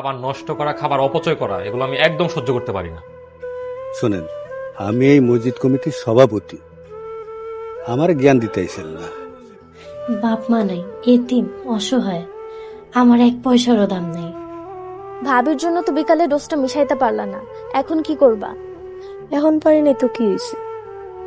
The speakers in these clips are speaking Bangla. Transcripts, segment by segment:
খাবার নষ্ট করা, খাবার অপচয় করা, এগুলো আমি একদম সহ্য করতে পারি না। শোনেন, আমি এই মসজিদ কমিটির সভাপতি, আমার জ্ঞান দিতে আইছেন না। বাপ মা নাই, এতিম, অসহায়, আমার এক পয়সারও দাম নেই। ভাবির জন্য তো বিকালে ডোজটা মিশাইতে পারলা না, এখন কি করবা? এখন পারি নাই তো কি হয়েছে,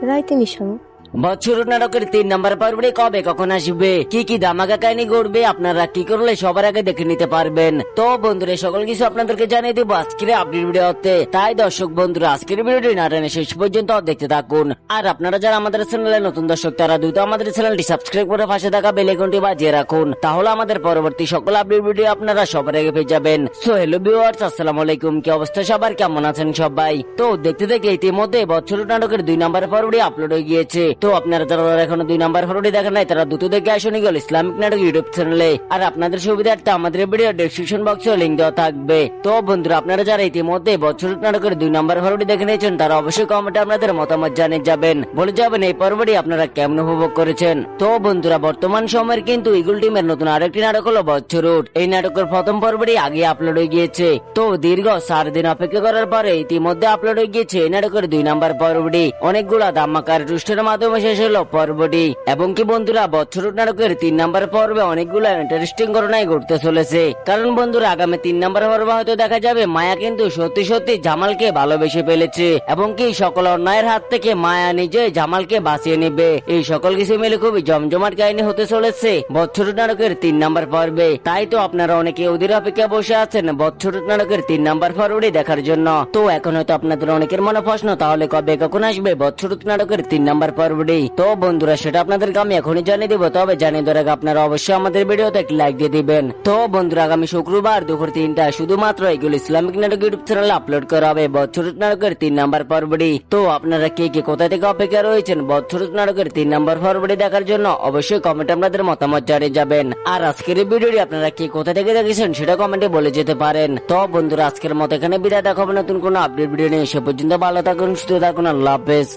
রাইতে মিশানো। বছর নাটকের 3 নম্বর পর্বে কবে কখন আসবে, কি কি ধামাকা কাহিনী ঘটবে, আপনারা কি করলে সবার আগে দেখে নিতে পারবেন। তো বন্ধুরা, সকল কিছু আপনাদেরকে জানিয়ে দেবো আজকের আপডেট ভিডিওতে। তাই দর্শক বন্ধুরা, আজকের ভিডিওটি না টেনে শেষ পর্যন্ত দেখতে থাকুন। আর আপনারা যারা আমাদের চ্যানেলে নতুন দর্শক, তারা দ্রুত আমাদের চ্যানেলটি সাবস্ক্রাইব করে পাশে থাকা বেল আইকনটি বাজিয়ে রাখুন, তাহলে আমাদের পরবর্তী সকল আপডেট ভিডিও আপনারা সবার আগে পেয়ে যাবেন। সো হ্যালো ভিউয়ার্স, আসসালামু আলাইকুম। কি অবস্থা সবার, কেমন আছেন সবাই? তো দেখতে দেখতে ইতিমধ্যে বছর নাটকের 2 নম্বর পর্বটি আপলোড হয়ে গিয়েছে। তো আপনারা যারা এখনো 2 নম্বর পর্বটি দেখেন নাই, তারা দ্রুত দেখে আসুন গেল ইসলামিক নাটক ইউটিউব চ্যানেলে। আর আপনাদের সুবিধার্থে আমাদের ভিডিও ডেসক্রিপশন বক্সে লিংক দেওয়া থাকবে। তো বন্ধুরা, আপনারা যারা ইতিমধ্যে বছর নাটকের 2 নম্বর পর্বটি দেখে নিয়েছেন, তারা অবশ্যই কমেন্টে আপনাদের মতামত জানিয়ে যাবেন, বলে যাবেন এই পর্বটি আপনারা কেমন উপভোগ করেছেন। তো বন্ধুরা, বর্তমান সময়ের কিন্তু ইগল টিমের নতুন আরেকটি নাটক হলো বচ্চরুট। এই নাটকের প্রথম পর্বটি আগে আপলোড হয়ে গিয়েছে। তো দীর্ঘ 4 দিন অপেক্ষা করার পরে ইতিমধ্যে আপলোড হয়ে গিয়েছে এই নাটকের 2 নম্বর পর্বটি। অনেকগুলা ধামাকার টুইস্টের মাধ্যমে শেষ হলো পর্বটি। এবং কি বন্ধুরা, বচ্চরুট নাটকের 3 নম্বর পর্বে অনেকগুলো ইন্টারেস্টিং ঘটনাই ঘটতে চলেছে। কারণ বন্ধুরা, আগামী 3 নম্বর পর্বে হয়তো দেখা যাবে মায়া কিন্তু সত্যি সত্যি জামালকে ভালোবেসে ফেলেছে, এবং কি সকল অন্যায়ের হাত থেকে মায়া নিজে জামালকে বাঁচিয়ে নেবে। এই সকল কিছু মিলে খুবই জমজমাট কাহিনী হতে চলেছে বচ্চরুট নাটকের 3 নম্বর পর্বে। তাই তো আপনারা অনেকে ওদের অপেক্ষা বসে আছেন বচ্চরুট নাটকের 3 নম্বর পর্বটি দেখার জন্য। তো এখন হয়তো আপনাদের অনেকের মনে প্রশ্ন, তাহলে কবে কখন আসবে বচ্চরুট নাটকের 3 নম্বর পর্বটি? তো বন্ধুরা, সেটা আপনাদেরকে আমি এখনই জানিয়ে দিব। তবে জানিয়ে দেওয়ার আগে আপনারা অবশ্যই আমাদের ভিডিওতে একটি লাইক দিয়ে দিবেন। তো বন্ধুরা, আগামী শুক্রবার দুপুর 3টায় শুধুমাত্র এগুলো ইসলামিক নাটক ইউটিউব চ্যানেলে আপলোড করা হবে বচ্চরুট নাটকের 3 নম্বর পর্বটি। তো আপনারা কে কে কোথা থেকে অপেক্ষা রয়েছেন বচ্চরুট নাটকের 3 নম্বর পর্বটি দেখার জন্য, অবশ্যই কমেন্টে আপনাদের মতামত জানিয়ে যাবেন। আর আজকের এই ভিডিওটি আপনারা কে কোথা থেকে দেখেছেন সেটা কমেন্টে বলে যেতে পারেন। তো বন্ধুরা, আজকের মতো এখানে বিদায়, দেখাবো নতুন কোনো আপডেট ভিডিও নিয়ে। সে পর্যন্ত ভালো থাকুন, সুস্থ থাকুন, আল্লাহ হাফেজ।